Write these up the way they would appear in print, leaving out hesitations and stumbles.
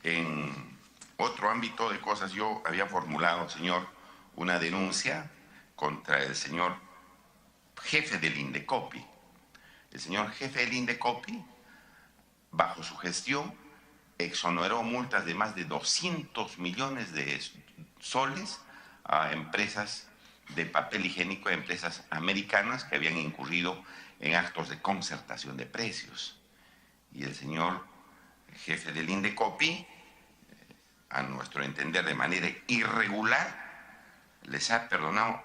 En otro ámbito de cosas, yo había formulado, señor, una denuncia contra el señor jefe del Indecopi. El señor jefe del Indecopi, bajo su gestión, exoneró multas de más de 200 millones de soles a empresas de papel higiénico, a empresas americanas que habían incurrido en actos de concertación de precios. Y el señor jefe del Indecopi, a nuestro entender de manera irregular, les ha perdonado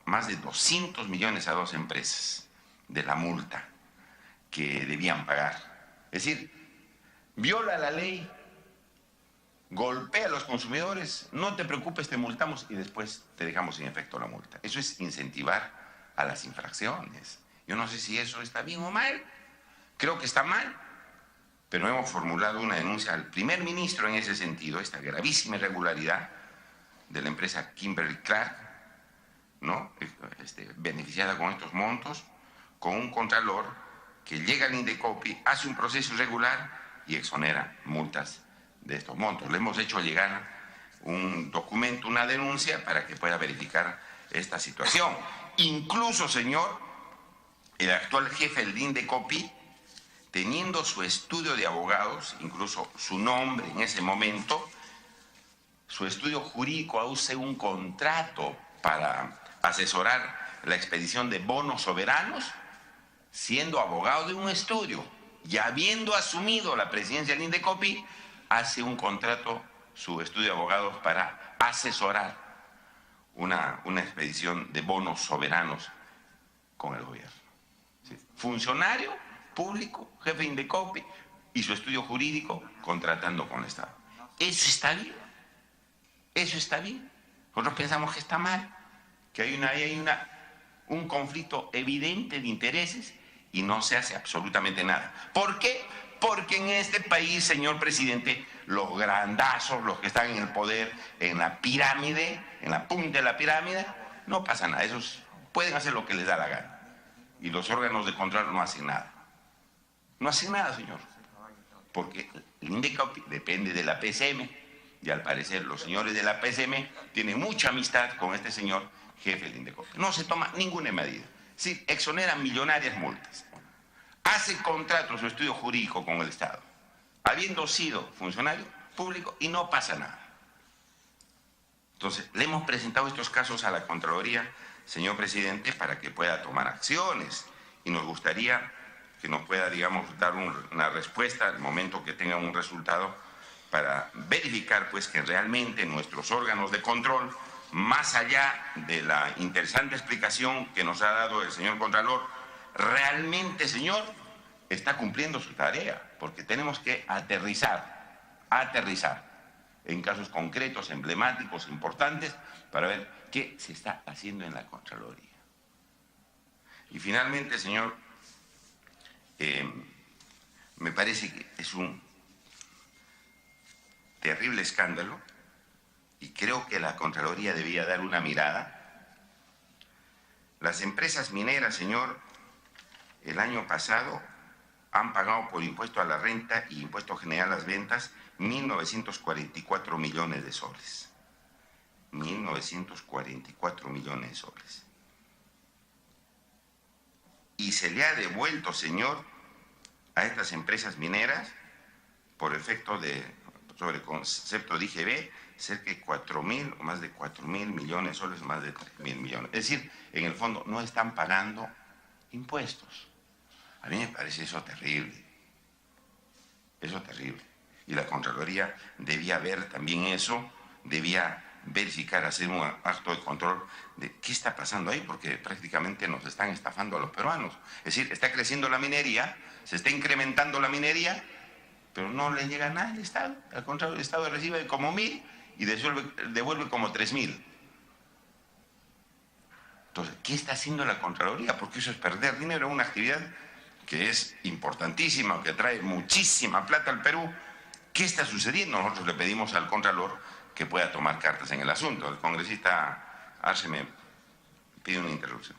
más de 200 millones a dos empresas de la multa que debían pagar. Es decir, viola la ley, golpea a los consumidores, no te preocupes, te multamos y después te dejamos sin efecto la multa. Eso es incentivar a las infracciones. Yo no sé si eso está bien o mal, creo que está mal, pero hemos formulado una denuncia al primer ministro en ese sentido, esta gravísima irregularidad de la empresa Kimberly-Clark, ¿no? Beneficiada con estos montos, con un contralor que llega al Indecopi, hace un proceso irregular y exonera multas de estos montos. Le hemos hecho llegar un documento, una denuncia, para que pueda verificar esta situación. Incluso, señor, el actual jefe del Indecopi, teniendo su estudio de abogados, incluso su nombre en ese momento, su estudio jurídico hace un contrato para asesorar la expedición de bonos soberanos, siendo abogado de un estudio y habiendo asumido la presidencia del Indecopi, hace un contrato, su estudio de abogados, para asesorar una expedición de bonos soberanos con el gobierno. ¿Sí? Funcionario público, jefe de Indecopi, y su estudio jurídico contratando con el Estado. ¿Eso está bien? ¿Eso está bien? Nosotros pensamos que está mal, que hay un conflicto evidente de intereses y no se hace absolutamente nada. ¿Por qué? Porque en este país, señor presidente, los grandazos, los que están en el poder, en la pirámide, en la punta de la pirámide, no pasa nada. Esos pueden hacer lo que les da la gana. Y los órganos de control no hacen nada. No hacen nada, señor. Porque el Indecopi depende de la PCM. Y al parecer los señores de la PCM tienen mucha amistad con este señor jefe del Indecopi. No se toma ninguna medida. Sí, exoneran millonarias multas. Hace contrato su estudio jurídico con el Estado, habiendo sido funcionario público, y no pasa nada. Entonces, le hemos presentado estos casos a la Contraloría, señor presidente, para que pueda tomar acciones. Y nos gustaría que nos pueda, digamos, dar una respuesta al momento que tenga un resultado, para verificar pues que realmente nuestros órganos de control, más allá de la interesante explicación que nos ha dado el señor Contralor, realmente, señor, está cumpliendo su tarea, porque tenemos que aterrizar en casos concretos, emblemáticos, importantes, para ver qué se está haciendo en la Contraloría. Y finalmente, señor, me parece que es un terrible escándalo, y creo que la Contraloría debía dar una mirada. Las empresas mineras, señor, el año pasado han pagado por impuesto a la renta y impuesto general a las ventas 1.944 millones de soles. 1.944 millones de soles. Y se le ha devuelto, señor, a estas empresas mineras, por efecto sobre concepto de IGB, cerca de 4.000 o más de 4.000 millones de soles, más de 3.000 millones. Es decir, en el fondo no están pagando impuestos. A mí me parece eso terrible. Eso terrible. Y la Contraloría debía ver también eso, debía verificar, hacer un acto de control de qué está pasando ahí, porque prácticamente nos están estafando a los peruanos. Es decir, está creciendo la minería, se está incrementando la minería, pero no le llega nada al Estado. Al contrario, el Estado recibe como 1.000 y devuelve como 3.000. Entonces, ¿qué está haciendo la Contraloría? Porque eso es perder dinero, una actividad que es importantísima, que trae muchísima plata al Perú. ¿Qué está sucediendo? Nosotros le pedimos al Contralor que pueda tomar cartas en el asunto. El congresista Arce me pide una interrupción.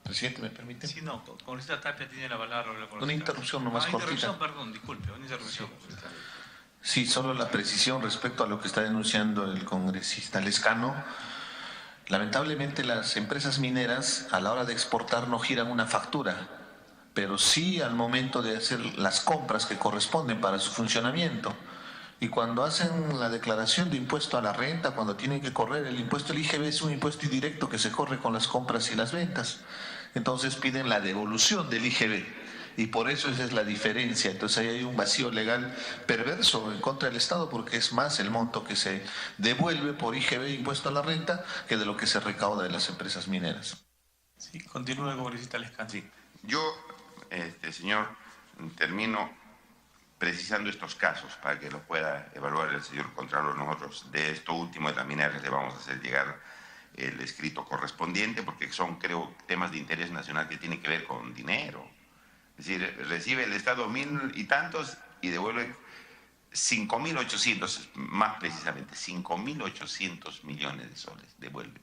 Presidente, ¿me permite? Sí, no, congresista Tapia tiene la palabra. Una interrupción nomás cortita. Interrupción, perdón, disculpe, una interrupción. Sí. Sí, solo la precisión respecto a lo que está denunciando el congresista Lescano. Lamentablemente las empresas mineras a la hora de exportar no giran una factura, pero sí al momento de hacer las compras que corresponden para su funcionamiento. Y cuando hacen la declaración de impuesto a la renta, cuando tienen que correr el impuesto, el IGB es un impuesto indirecto que se corre con las compras y las ventas. Entonces piden la devolución del IGB. Y por eso esa es la diferencia. Entonces ahí hay un vacío legal perverso en contra del Estado, porque es más el monto que se devuelve por IGB, impuesto a la renta, que de lo que se recauda de las empresas mineras. Sí, continúe, congresista Lescano. Sí. Yo, señor, termino precisando estos casos para que lo pueda evaluar el señor Contralor. Nosotros de esto último de la minera le vamos a hacer llegar el escrito correspondiente, porque son, creo, temas de interés nacional que tienen que ver con dinero. Es decir, recibe el Estado 1000 y tantos y devuelve 5.800, más precisamente, 5.800 millones de soles devuelve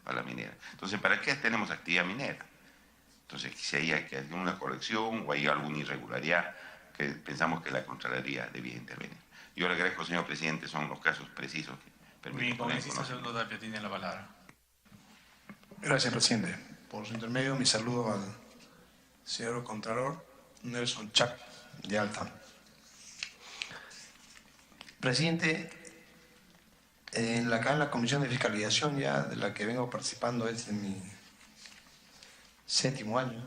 a la minera. Entonces, ¿para qué tenemos actividad minera? Entonces, si hay que hacer una corrección o hay alguna irregularidad que pensamos que la Contraloría debía intervenir. Yo le agradezco, señor presidente, son los casos precisos que permiten. Mi congresista segundo Tapia tiene la palabra. Gracias, presidente. Por su intermedio, mi saludo al señor Contralor Nelson Chac, de Alta. Presidente, acá en la Comisión de Fiscalización, ya de la que vengo participando desde mi 7º año,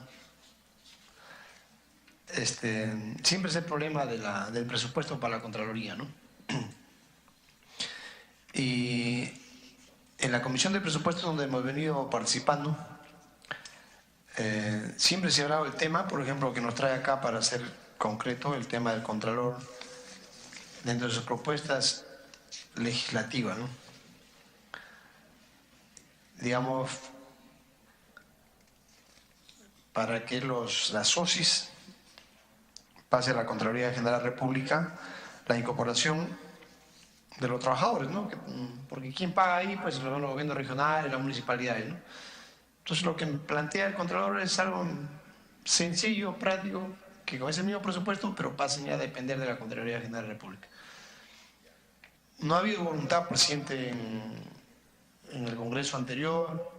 siempre es el problema del presupuesto para la Contraloría, ¿no? Y en la Comisión de Presupuestos, donde hemos venido participando, siempre se ha hablado del tema, por ejemplo, que nos trae acá para ser concreto, el tema del Contralor, dentro de sus propuestas legislativas, ¿no? Digamos, para que las OSIs pase a la Contraloría General de la República, la incorporación de los trabajadores, ¿no? Porque quien paga ahí, pues los gobiernos regionales, las municipalidades, ¿no? Entonces lo que plantea el Contralor es algo sencillo, práctico, que con ese mismo presupuesto, pero pasen ya a depender de la Contraloría General de la República. No ha habido voluntad, presidente, en el Congreso anterior,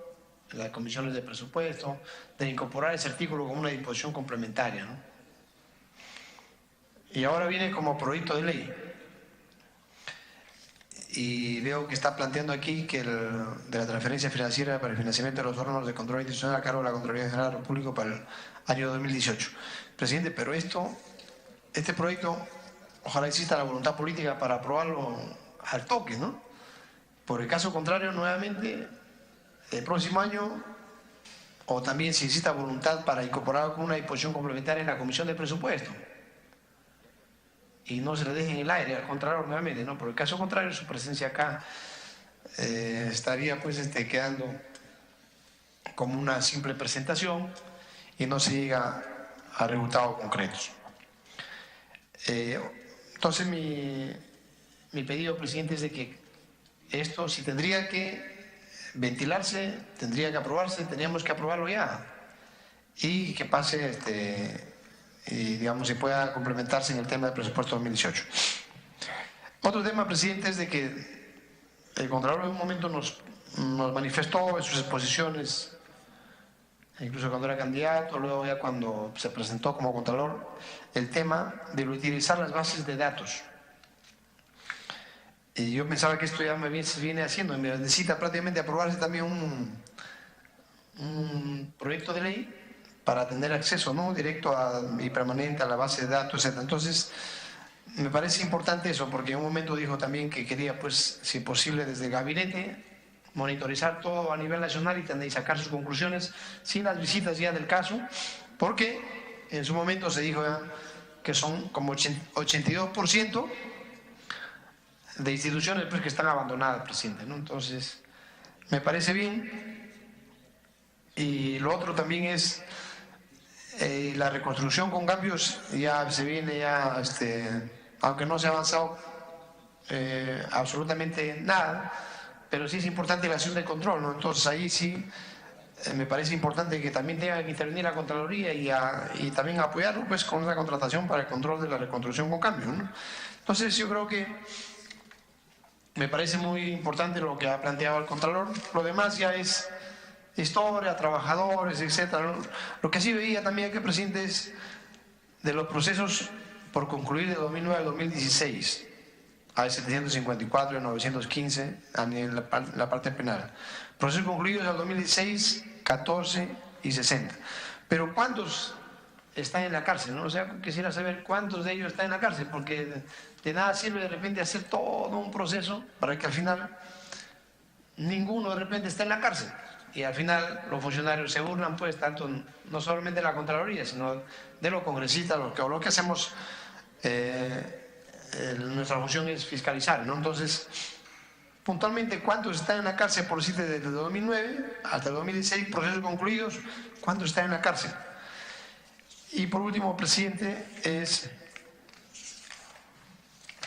en las comisiones de presupuesto, de incorporar ese artículo como una disposición complementaria, ¿no? Y ahora viene como proyecto de ley. Y veo que está planteando aquí que de la transferencia financiera para el financiamiento de los órganos de control institucional a cargo de la Contraloría General de la República para el año 2018. Presidente, pero este proyecto, ojalá exista la voluntad política para aprobarlo al toque, ¿no? Por el caso contrario, nuevamente, el próximo año, o también si exista voluntad para incorporar con una disposición complementaria en la Comisión de Presupuesto. Y no se le deje en el aire, al contrario, nuevamente, ¿no? Por el caso contrario, su presencia acá estaría pues quedando como una simple presentación y no se llega a resultados concretos. Entonces mi pedido, presidente, es de que esto, si tendría que ventilarse, tendría que aprobarse, tendríamos que aprobarlo ya y que pase y digamos si pueda complementarse en el tema del presupuesto 2018. Otro tema, presidente, es de que el Contralor en un momento nos manifestó en sus exposiciones, incluso cuando era candidato, luego ya cuando se presentó como Contralor, el tema de utilizar las bases de datos. Y yo pensaba que esto ya se viene haciendo, y me necesita prácticamente aprobarse también un proyecto de ley para tener acceso, ¿no?, directo y permanente a la base de datos, etc. Entonces, me parece importante eso, porque en un momento dijo también que quería, pues, si posible, desde el gabinete, monitorizar todo a nivel nacional y sacar sus conclusiones sin las visitas ya del caso, porque en su momento se dijo que son como 82% de instituciones pues, que están abandonadas, presidente, ¿no? Entonces, me parece bien. Y lo otro también es la reconstrucción con cambios, ya se viene aunque no se ha avanzado absolutamente nada, pero sí es importante la acción de control, ¿no? Entonces ahí sí me parece importante que también tenga que intervenir la Contraloría y también apoyarlo pues con una contratación para el control de la reconstrucción con cambios, ¿no? Entonces yo creo que me parece muy importante lo que ha planteado el Contralor. Lo demás ya es historia, trabajadores, etcétera. Lo que sí veía también que, presidente, es de los procesos por concluir de 2009 a 2016. Hay 754 y 915 en la parte penal. Procesos concluidos al 2016, 14 y 60. Pero ¿cuántos están en la cárcel? ¿No? O sea, quisiera saber cuántos de ellos están en la cárcel, porque de nada sirve de repente hacer todo un proceso para que al final ninguno de repente esté en la cárcel. Y al final los funcionarios se burlan, pues, tanto no solamente de la Contraloría, sino de los congresistas, lo que hacemos. Nuestra función es fiscalizar, ¿no? Entonces, puntualmente, ¿cuántos están en la cárcel, por decirte, desde 2009 hasta el 2016, procesos concluidos? ¿Cuántos están en la cárcel? Y por último, presidente,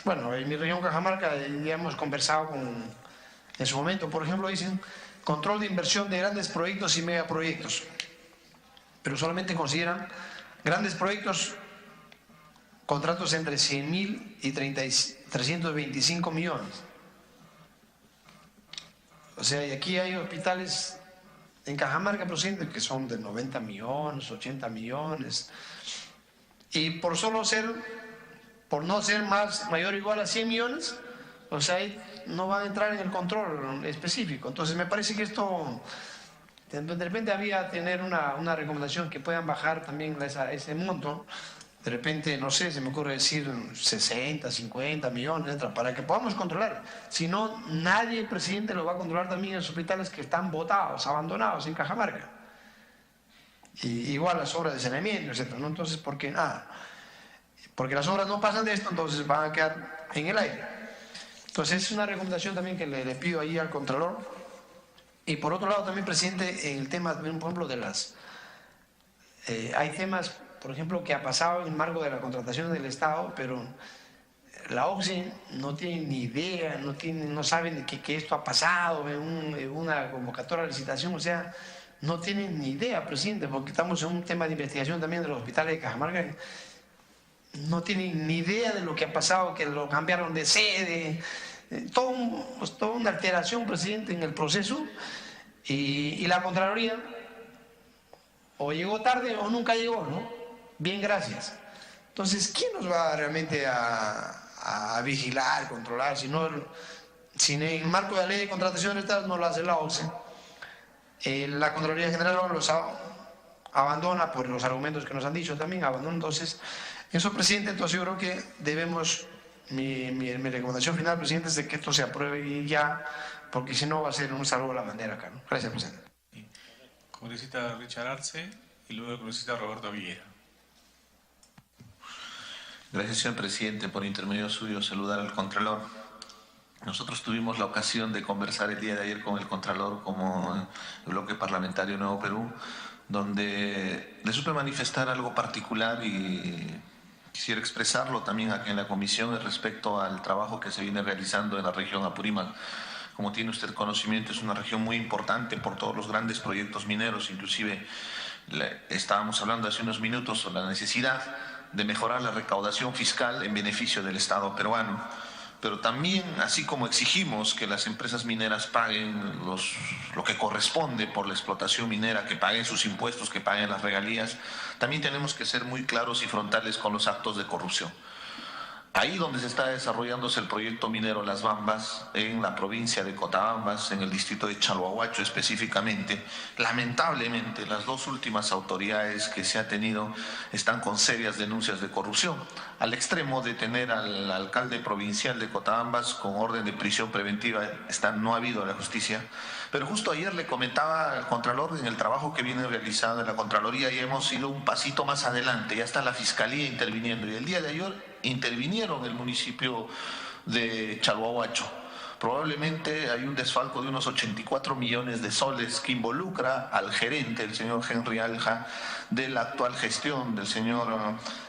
bueno, en mi región Cajamarca ya hemos conversado en su momento, por ejemplo, dicen control de inversión de grandes proyectos y megaproyectos, pero solamente consideran grandes proyectos contratos entre 100.000 y 325 millones. O sea, y aquí hay hospitales en Cajamarca, presidente, que son de 90 millones, 80 millones. Y por no ser mayor o igual a 100 millones, o sea, ahí no van a entrar en el control específico. Entonces me parece que esto, de repente había tener una recomendación que puedan bajar también ese monto. De repente, no sé, se me ocurre decir 60, 50 millones, etc., para que podamos controlar. Si no, nadie, presidente, lo va a controlar también en los hospitales que están botados, abandonados en Cajamarca. Y igual las obras de saneamiento, etc., ¿no? Entonces, ¿por qué nada? Porque las obras no pasan de esto, entonces van a quedar en el aire. Entonces, es una recomendación también que le pido ahí al Contralor. Y por otro lado, también, presidente, en el tema, por ejemplo, de hay temas, por ejemplo, que ha pasado en el marco de la contratación del Estado, pero la OCSE no tiene ni idea, no saben que esto ha pasado en una convocatoria de licitación, o sea, no tienen ni idea, presidente, porque estamos en un tema de investigación también de los hospitales de Cajamarca. No tienen ni idea de lo que ha pasado, que lo cambiaron de sede, toda una alteración, presidente, en el proceso, y la Contraloría o llegó tarde o nunca llegó, ¿no? Bien, gracias. Entonces, ¿quién nos va realmente a vigilar, controlar? Si en el marco de la ley de contratación del Estado no lo hace la OCSE, la Contraloría General los abandona por los argumentos que nos han dicho también, abandona. Entonces, eso, presidente, entonces yo creo que debemos, mi recomendación final, presidente, es de que esto se apruebe ya, porque si no va a ser un salvo a la bandera acá, ¿no? Gracias, presidente. Congresista Richard Arce y luego el congresista Roberto Villera. Gracias, señor presidente. Por intermedio suyo, saludar al Contralor. Nosotros tuvimos la ocasión de conversar el día de ayer con el Contralor como el bloque parlamentario Nuevo Perú, donde le supe manifestar algo particular y quisiera expresarlo también aquí en la comisión respecto al trabajo que se viene realizando en la región Apurímac. Como tiene usted conocimiento, es una región muy importante por todos los grandes proyectos mineros, inclusive estábamos hablando hace unos minutos sobre la necesidad de mejorar la recaudación fiscal en beneficio del Estado peruano. Pero también, así como exigimos que las empresas mineras paguen lo que corresponde por la explotación minera, que paguen sus impuestos, que paguen las regalías, también tenemos que ser muy claros y frontales con los actos de corrupción. Ahí donde se está desarrollándose el proyecto minero Las Bambas, en la provincia de Cotabambas, en el distrito de Chalhuahuacho específicamente, lamentablemente las dos últimas autoridades que se ha tenido están con serias denuncias de corrupción, al extremo de tener al alcalde provincial de Cotabambas con orden de prisión preventiva. No ha habido la justicia. Pero justo ayer le comentaba al Contralor en el trabajo que viene realizado en la Contraloría y hemos ido un pasito más adelante, ya está la Fiscalía interviniendo y el día de ayer intervinieron el municipio de Chalhuahuacho. Probablemente hay un desfalco de unos 84 millones de soles que involucra al gerente, el señor Henry Alja, de la actual gestión del señor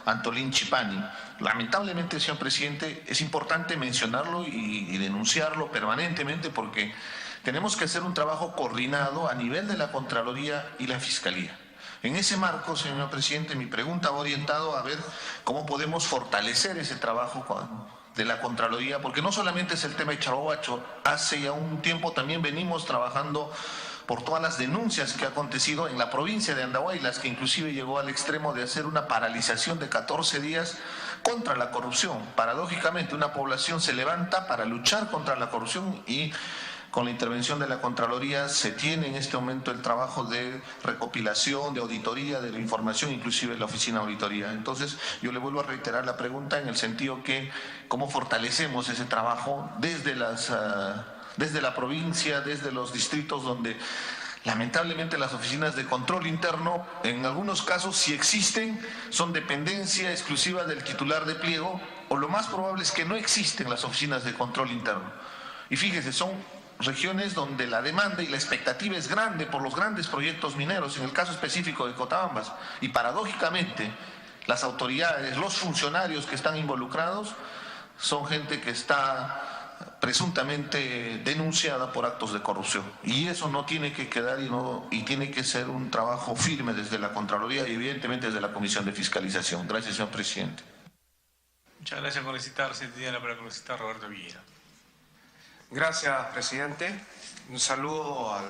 Antolín Chipani. Lamentablemente, señor presidente, es importante mencionarlo y denunciarlo permanentemente porque tenemos que hacer un trabajo coordinado a nivel de la Contraloría y la Fiscalía. En ese marco, señor presidente, mi pregunta va orientado a ver cómo podemos fortalecer ese trabajo de la Contraloría, porque no solamente es el tema de Charahuacho, hace ya un tiempo también venimos trabajando por todas las denuncias que ha acontecido en la provincia de Andahuaylas, que inclusive llegó al extremo de hacer una paralización de 14 días contra la corrupción. Paradójicamente, una población se levanta para luchar contra la corrupción y con la intervención de la Contraloría se tiene en este momento el trabajo de recopilación, de auditoría, de la información, inclusive la oficina de auditoría. Entonces, yo le vuelvo a reiterar la pregunta en el sentido que cómo fortalecemos ese trabajo desde la provincia, desde los distritos donde lamentablemente las oficinas de control interno, en algunos casos si existen, son dependencia exclusiva del titular de pliego, o lo más probable es que no existen las oficinas de control interno. Y fíjese, son regiones donde la demanda y la expectativa es grande por los grandes proyectos mineros, en el caso específico de Cotabambas, y paradójicamente las autoridades, los funcionarios que están involucrados son gente que está presuntamente denunciada por actos de corrupción, y eso no tiene que quedar y tiene que ser un trabajo firme desde la Contraloría y evidentemente desde la Comisión de Fiscalización. Gracias, señor presidente. Muchas gracias, congresista. Recién tiene la palabra el congresista Roberto Vieira. Gracias, presidente. Un saludo al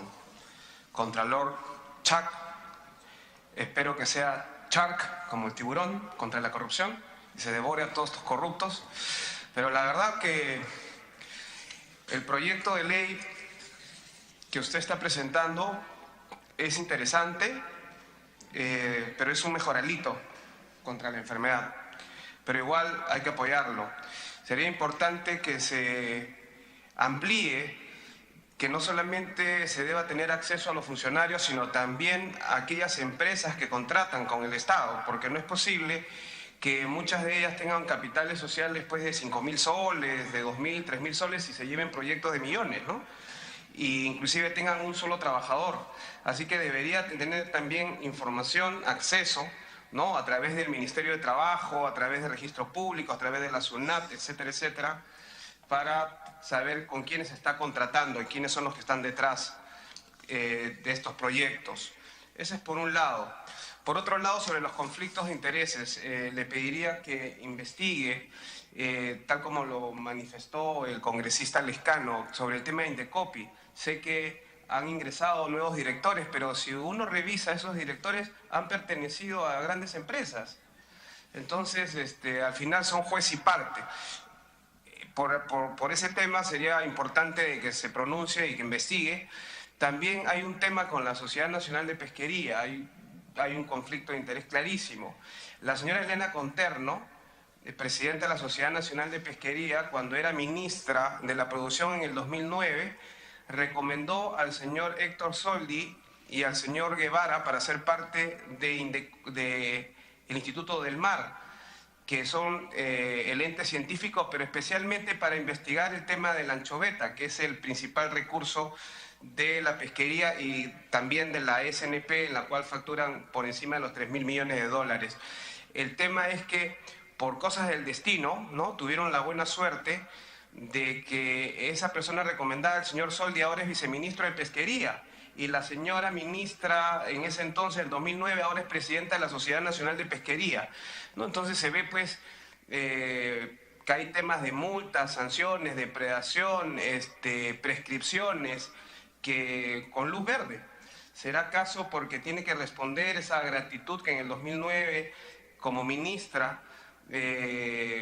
Contralor Chac. Espero que sea Shark como el tiburón contra la corrupción y se devore a todos estos corruptos. Pero la verdad que el proyecto de ley que usted está presentando es interesante, pero es un mejoralito contra la enfermedad. Pero igual hay que apoyarlo. Sería importante que se amplíe, que no solamente se deba tener acceso a los funcionarios, sino también a aquellas empresas que contratan con el Estado, porque no es posible que muchas de ellas tengan capitales sociales pues, de 5.000 soles, de 2.000, 3.000 soles y se lleven proyectos de millones, ¿no? Y inclusive tengan un solo trabajador. Así que debería tener también información, acceso, ¿no? A través del Ministerio de Trabajo, a través de registros públicos, a través de la SUNAT, etcétera, etcétera, para saber con quiénes se está contratando y quiénes son los que están detrás de estos proyectos. Ese es por un lado. Por otro lado, sobre los conflictos de intereses, le pediría que investigue, tal como lo manifestó el congresista Lescano, sobre el tema de Indecopi. Sé que han ingresado nuevos directores, pero si uno revisa, esos directores han pertenecido a grandes empresas. Entonces, al final son juez y parte. Por ese tema sería importante que se pronuncie y que investigue. También hay un tema con la Sociedad Nacional de Pesquería, hay un conflicto de interés clarísimo. La señora Elena Conterno, presidenta de la Sociedad Nacional de Pesquería, cuando era ministra de la Producción en el 2009, recomendó al señor Héctor Soldi y al señor Guevara para ser parte del Instituto del Mar, que son el ente científico, pero especialmente para investigar el tema de la anchoveta, que es el principal recurso de la pesquería y también de la SNP, en la cual facturan por encima de los 3.000 millones de dólares. El tema es que, por cosas del destino, ¿no? Tuvieron la buena suerte de que esa persona recomendada, el señor Soldi, ahora es viceministro de Pesquería, y la señora ministra en ese entonces, el 2009, ahora es presidenta de la Sociedad Nacional de Pesquería, ¿no? Entonces se ve pues que hay temas de multas, sanciones, depredación, prescripciones, que con luz verde. ¿Será caso porque tiene que responder esa gratitud que en el 2009 como ministra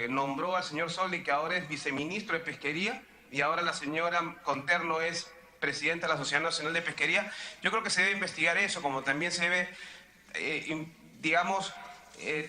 nombró al señor Soldi, que ahora es viceministro de Pesquería, y ahora la señora Conterno es presidenta de la Sociedad Nacional de Pesquería? Yo creo que se debe investigar eso, como también se debe,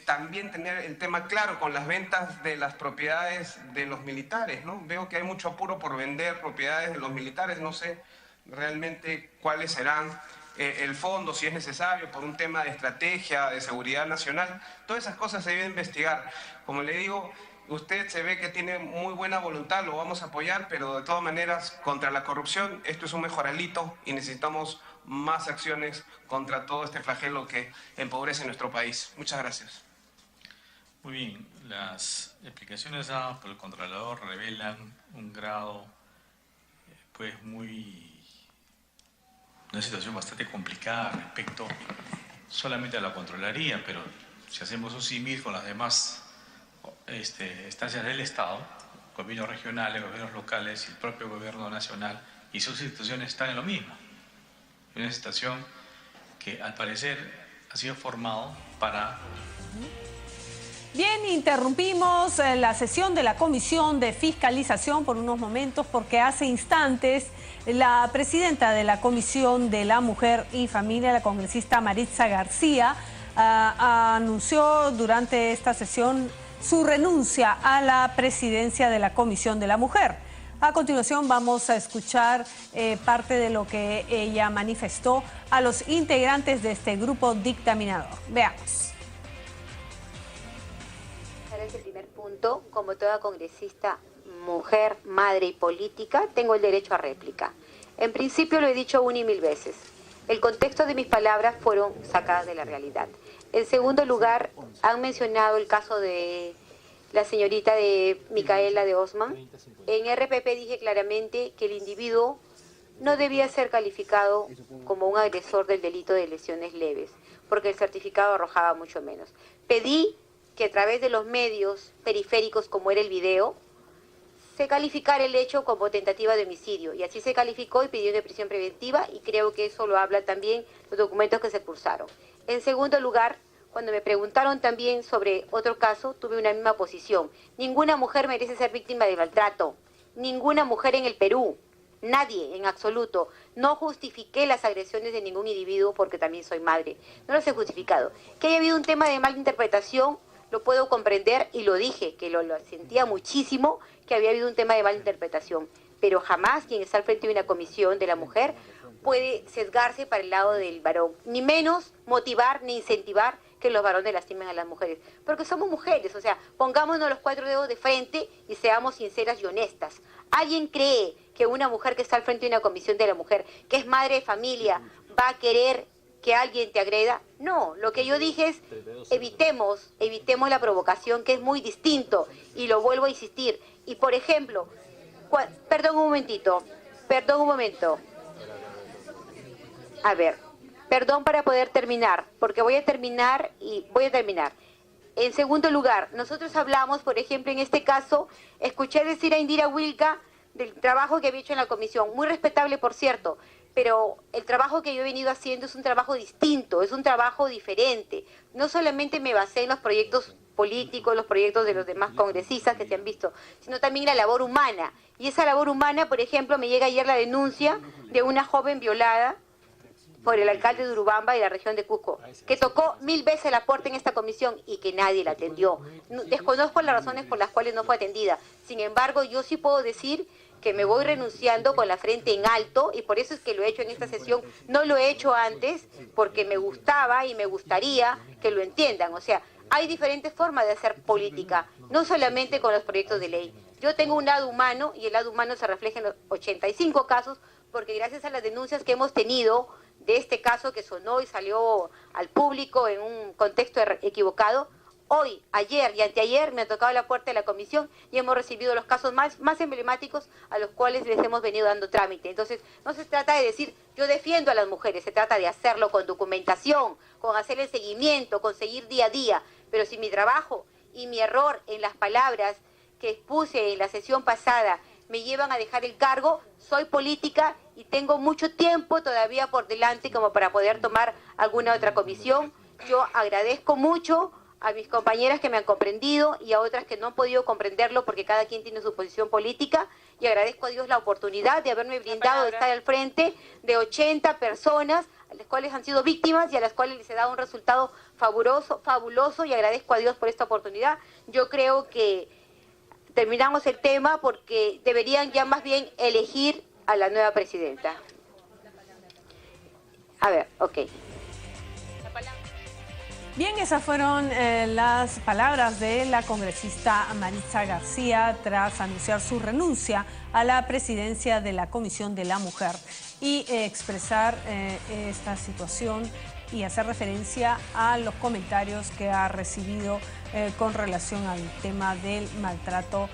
también tener el tema claro con las ventas de las propiedades de los militares, ¿no? Veo que hay mucho apuro por vender propiedades de los militares, no sé realmente cuáles serán el fondo, si es necesario, por un tema de estrategia, de seguridad nacional. Todas esas cosas se deben investigar. Como le digo, usted se ve que tiene muy buena voluntad, lo vamos a apoyar, pero de todas maneras, contra la corrupción, esto es un mejoralito y necesitamos más acciones contra todo este flagelo que empobrece nuestro país. Muchas gracias. Muy bien, las explicaciones dadas por el Contralor revelan un grado, una situación bastante complicada respecto solamente a la Contraloría, pero si hacemos un símil con las demás instancias del Estado, gobiernos regionales, gobiernos locales y el propio gobierno nacional y sus instituciones están en lo mismo. Una situación que al parecer ha sido formado para... Bien, interrumpimos la sesión de la Comisión de Fiscalización por unos momentos porque hace instantes la presidenta de la Comisión de la Mujer y Familia, la congresista Maritza García, anunció durante esta sesión su renuncia a la presidencia de la Comisión de la Mujer. A continuación vamos a escuchar parte de lo que ella manifestó a los integrantes de este grupo dictaminador. Veamos. Ese primer punto, como toda congresista, mujer, madre y política, tengo el derecho a réplica. En principio lo he dicho una y mil veces. El contexto de mis palabras fueron sacadas de la realidad. En segundo lugar, han mencionado el caso de la señorita de Micaela de Osman. En RPP dije claramente que el individuo no debía ser calificado como un agresor del delito de lesiones leves, porque el certificado arrojaba mucho menos. Pedí que a través de los medios periféricos, como era el video, se calificara el hecho como tentativa de homicidio. Y así se calificó y pidió una prisión preventiva, y creo que eso lo habla también los documentos que se cursaron. En segundo lugar, cuando me preguntaron también sobre otro caso, tuve una misma posición. Ninguna mujer merece ser víctima de maltrato. Ninguna mujer en el Perú. Nadie, en absoluto. No justifiqué las agresiones de ningún individuo porque también soy madre. No los he justificado. Que haya habido un tema de mala interpretación, lo puedo comprender y lo dije, que lo sentía muchísimo, que había habido un tema de mala interpretación. Pero jamás quien está al frente de una comisión de la mujer puede sesgarse para el lado del varón. Ni menos motivar ni incentivar que los varones lastimen a las mujeres. Porque somos mujeres, o sea, pongámonos los 4 dedos de frente y seamos sinceras y honestas. ¿Alguien cree que una mujer que está al frente de una comisión de la mujer, que es madre de familia, va a querer que alguien te agreda? No, lo que yo dije es evitemos la provocación, que es muy distinto, y lo vuelvo a insistir. Y por ejemplo, perdón un momento. A ver, perdón para poder terminar, porque voy a terminar. En segundo lugar, nosotros hablamos, por ejemplo, en este caso, escuché decir a Indira Wilka del trabajo que había hecho en la comisión, muy respetable por cierto, pero el trabajo que yo he venido haciendo es un trabajo distinto, es un trabajo diferente. No solamente me basé en los proyectos políticos, los proyectos de los demás congresistas que se han visto, sino también la labor humana. Y esa labor humana, por ejemplo, me llega ayer la denuncia de una joven violada por el alcalde de Urubamba y la región de Cusco, que tocó 1000 veces la puerta en esta comisión y que nadie la atendió. Desconozco las razones por las cuales no fue atendida. Sin embargo, yo sí puedo decir que me voy renunciando con la frente en alto, y por eso es que lo he hecho en esta sesión. No lo he hecho antes porque me gustaba y me gustaría que lo entiendan. O sea, hay diferentes formas de hacer política, no solamente con los proyectos de ley. Yo tengo un lado humano y el lado humano se refleja en los 85 casos, porque gracias a las denuncias que hemos tenido de este caso que sonó y salió al público en un contexto equivocado, hoy, ayer y anteayer me ha tocado la puerta de la comisión y hemos recibido los casos más emblemáticos a los cuales les hemos venido dando trámite. Entonces, no se trata de decir yo defiendo a las mujeres, se trata de hacerlo con documentación, con hacer el seguimiento, con seguir día a día. Pero si mi trabajo y mi error en las palabras que expuse en la sesión pasada me llevan a dejar el cargo, soy política y tengo mucho tiempo todavía por delante como para poder tomar alguna otra comisión. Yo agradezco mucho a mis compañeras que me han comprendido y a otras que no han podido comprenderlo porque cada quien tiene su posición política, y agradezco a Dios la oportunidad de haberme brindado de estar al frente de 80 personas a las cuales han sido víctimas y a las cuales les he dado un resultado fabuloso, y agradezco a Dios por esta oportunidad. Yo creo que terminamos el tema porque deberían ya más bien elegir a la nueva presidenta. A ver, ok. Bien, esas fueron las palabras de la congresista Maritza García tras anunciar su renuncia a la presidencia de la Comisión de la Mujer y expresar esta situación y hacer referencia a los comentarios que ha recibido con relación al tema del maltrato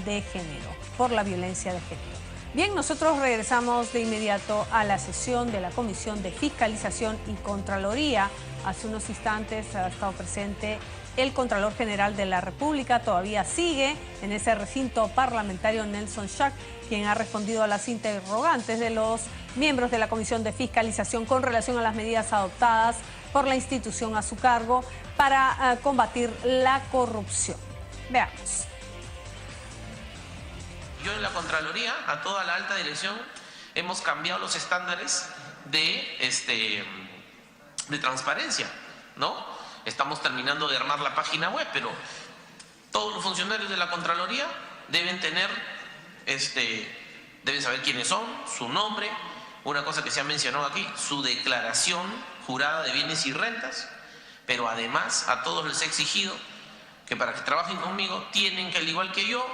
de género, por la violencia de género. Bien, nosotros regresamos de inmediato a la sesión de la Comisión de Fiscalización y Contraloría Hace unos instantes ha estado presente el Contralor General de la República. Todavía sigue en ese recinto parlamentario Nelson Schack, quien ha respondido a las interrogantes de los miembros de la Comisión de Fiscalización con relación a las medidas adoptadas por la institución a su cargo para combatir la corrupción. Veamos. Yo en la Contraloría, a toda la alta dirección, hemos cambiado los estándares de transparencia, ¿no? Estamos terminando de armar la página web, pero todos los funcionarios de la Contraloría deben tener, deben saber quiénes son, su nombre, una cosa que se ha mencionado aquí, su declaración jurada de bienes y rentas, pero además a todos les he exigido que para que trabajen conmigo tienen que, al igual que yo,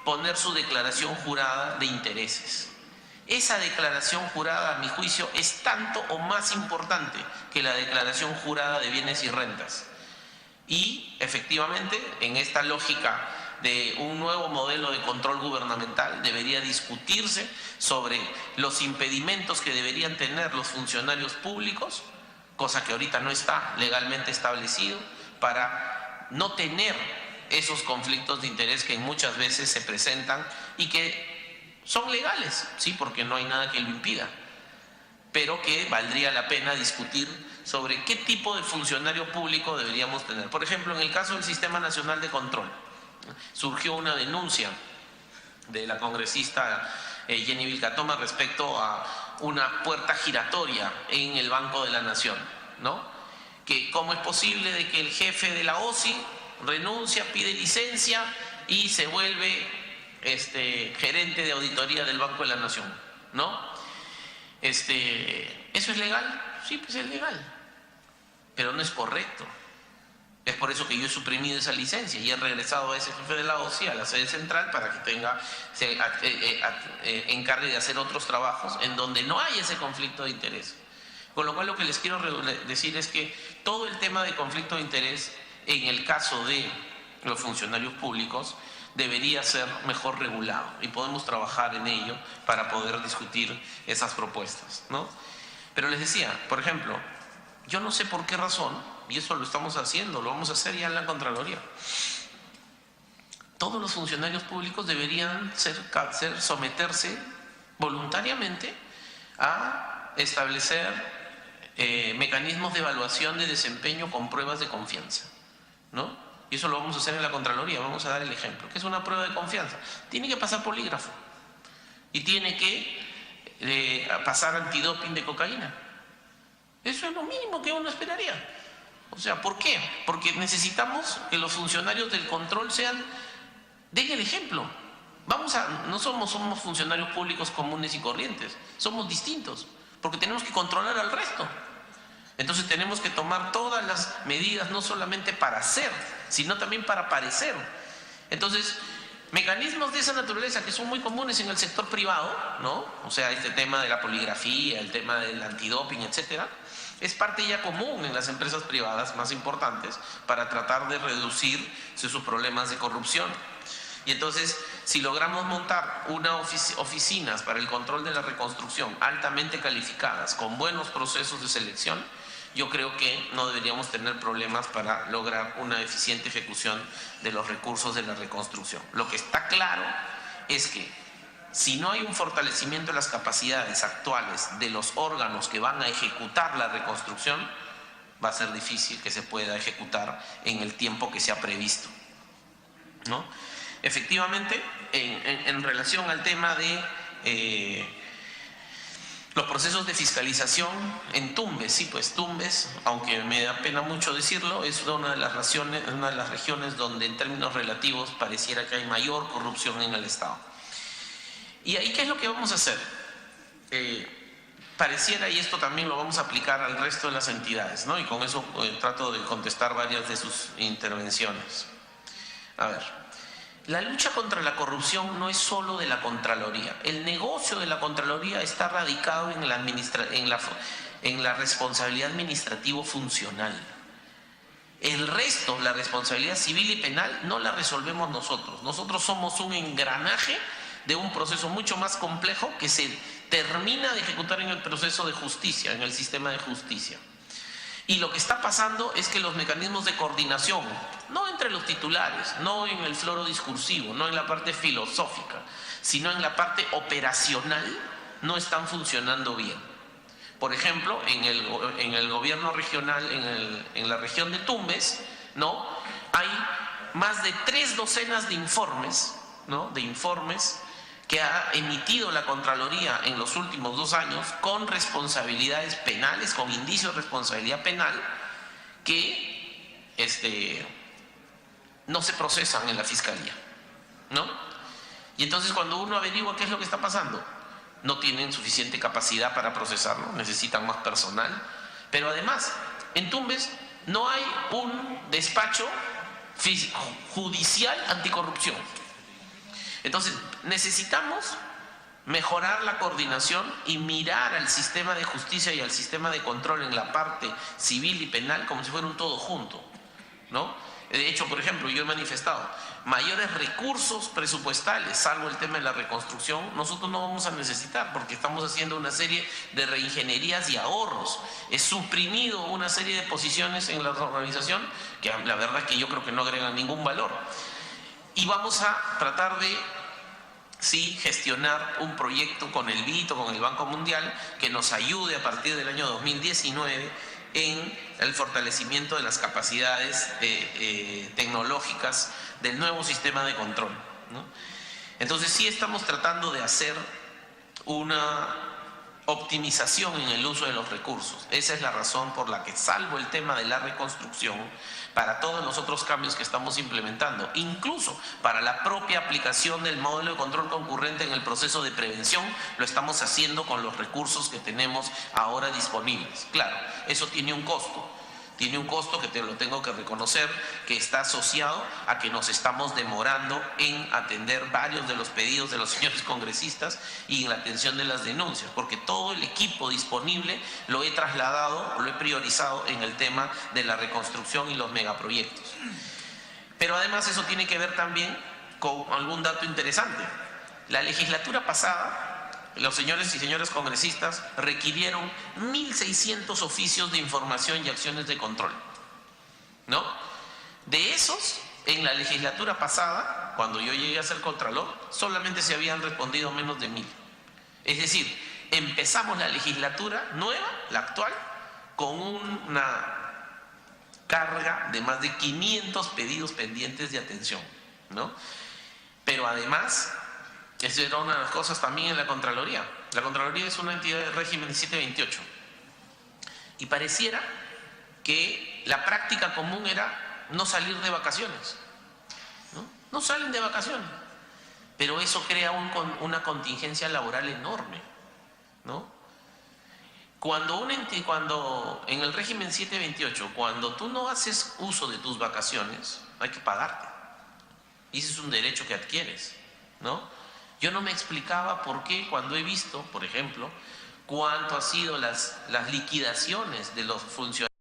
poner su declaración jurada de intereses. Esa declaración jurada, a mi juicio, es tanto o más importante que la declaración jurada de bienes y rentas. Y, efectivamente, en esta lógica de un nuevo modelo de control gubernamental, debería discutirse sobre los impedimentos que deberían tener los funcionarios públicos, cosa que ahorita no está legalmente establecido, para no tener esos conflictos de interés que muchas veces se presentan y que son legales, sí, porque no hay nada que lo impida, pero que valdría la pena discutir sobre qué tipo de funcionario público deberíamos tener. Por ejemplo, en el caso del Sistema Nacional de Control, surgió una denuncia de la congresista Jenny Vilcatoma respecto a una puerta giratoria en el Banco de la Nación, ¿no? Que cómo es posible de que el jefe de la OSI renuncia, pide licencia y se vuelve gerente de auditoría del Banco de la Nación, ¿no? ¿Eso es legal? Sí, pues es legal, pero no es correcto. Es por eso que yo he suprimido esa licencia y he regresado a ese jefe de la OSI a la sede central para que se encargue de hacer otros trabajos en donde no hay ese conflicto de interés. Con lo cual lo que les quiero decir es que todo el tema de conflicto de interés en el caso de los funcionarios públicos debería ser mejor regulado y podemos trabajar en ello para poder discutir esas propuestas, ¿no? Pero les decía, por ejemplo, yo no sé por qué razón, y eso lo estamos haciendo, lo vamos a hacer ya en la Contraloría, todos los funcionarios públicos deberían someterse voluntariamente a establecer mecanismos de evaluación de desempeño con pruebas de confianza, ¿no? Y eso lo vamos a hacer en la Contraloría, vamos a dar el ejemplo. ¿Qué es una prueba de confianza? Tiene que pasar polígrafo y tiene que pasar antidoping de cocaína. Eso es lo mínimo que uno esperaría. O sea, ¿por qué? Porque necesitamos que los funcionarios del control den el ejemplo. No somos funcionarios públicos comunes y corrientes, somos distintos, porque tenemos que controlar al resto. Entonces tenemos que tomar todas las medidas, no solamente para hacer, sino también para parecer. Entonces, mecanismos de esa naturaleza que son muy comunes en el sector privado, ¿no? O sea, este tema de la poligrafía, el tema del antidoping, etcétera, es parte ya común en las empresas privadas más importantes para tratar de reducir sus problemas de corrupción. Y entonces, si logramos montar unas oficinas para el control de la reconstrucción altamente calificadas, con buenos procesos de selección, yo creo que no deberíamos tener problemas para lograr una eficiente ejecución de los recursos de la reconstrucción. Lo que está claro es que si no hay un fortalecimiento de las capacidades actuales de los órganos que van a ejecutar la reconstrucción, va a ser difícil que se pueda ejecutar en el tiempo que se ha previsto, ¿no? Efectivamente, en relación al tema de los procesos de fiscalización en Tumbes, sí, pues Tumbes, aunque me da pena mucho decirlo, es una de las regiones donde en términos relativos pareciera que hay mayor corrupción en el Estado. ¿Y ahí qué es lo que vamos a hacer? Pareciera, y esto también lo vamos a aplicar al resto de las entidades, ¿no? Y con eso trato de contestar varias de sus intervenciones. A ver. La lucha contra la corrupción no es solo de la Contraloría. El negocio de la Contraloría está radicado en la responsabilidad administrativo-funcional. El resto, la responsabilidad civil y penal, no la resolvemos nosotros. Nosotros somos un engranaje de un proceso mucho más complejo que se termina de ejecutar en el proceso de justicia, en el sistema de justicia. Y lo que está pasando es que los mecanismos de coordinación, no entre los titulares, no en el floro discursivo, no en la parte filosófica, sino en la parte operacional, no están funcionando bien. Por ejemplo, en el gobierno regional, en la región de Tumbes, ¿no?, hay más de 3 docenas de informes, ¿no?, de informes que ha emitido la Contraloría en los últimos 2 años con responsabilidades penales, con indicios de responsabilidad penal, que no se procesan en la Fiscalía, ¿no? Y entonces cuando uno averigua qué es lo que está pasando, no tienen suficiente capacidad para procesarlo, necesitan más personal, pero además en Tumbes no hay un despacho judicial anticorrupción. Entonces necesitamos mejorar la coordinación y mirar al sistema de justicia y al sistema de control en la parte civil y penal como si fuera un todo junto, ¿no? De hecho, por ejemplo, yo he manifestado mayores recursos presupuestales, salvo el tema de la reconstrucción, nosotros no vamos a necesitar porque estamos haciendo una serie de reingenierías y ahorros. He suprimido una serie de posiciones en la organización que la verdad es que yo creo que no agregan ningún valor. Y vamos a tratar de, sí, gestionar un proyecto con el BID o con el Banco Mundial que nos ayude a partir del año 2019 en el fortalecimiento de las capacidades tecnológicas del nuevo sistema de control, ¿no? Entonces sí estamos tratando de hacer una optimización en el uso de los recursos. Esa es la razón por la que, salvo el tema de la reconstrucción, para todos los otros cambios que estamos implementando, incluso para la propia aplicación del modelo de control concurrente en el proceso de prevención, lo estamos haciendo con los recursos que tenemos ahora disponibles. Claro, eso tiene un costo. Tiene un costo que te lo tengo que reconocer, que está asociado a que nos estamos demorando en atender varios de los pedidos de los señores congresistas y en la atención de las denuncias, porque todo el equipo disponible lo he trasladado, lo he priorizado en el tema de la reconstrucción y los megaproyectos. Pero además eso tiene que ver también con algún dato interesante. La legislatura pasada, los señores y señoras congresistas requirieron 1.600 oficios de información y acciones de control, ¿no? De esos, en la legislatura pasada, cuando yo llegué a ser contralor, solamente se habían respondido menos de 1.000. Es decir, empezamos la legislatura nueva, la actual, con una carga de más de 500 pedidos pendientes de atención, ¿no? Pero además, esa era una de las cosas también en la Contraloría. La Contraloría es una entidad de régimen 728. Y pareciera que la práctica común era no salir de vacaciones, ¿no? No salen de vacaciones. Pero eso crea una contingencia laboral enorme, ¿no? Cuando en el régimen 728, cuando tú no haces uso de tus vacaciones, hay que pagarte. Y ese es un derecho que adquieres, ¿no? Yo no me explicaba por qué cuando he visto, por ejemplo, cuánto han sido las liquidaciones de los funcionarios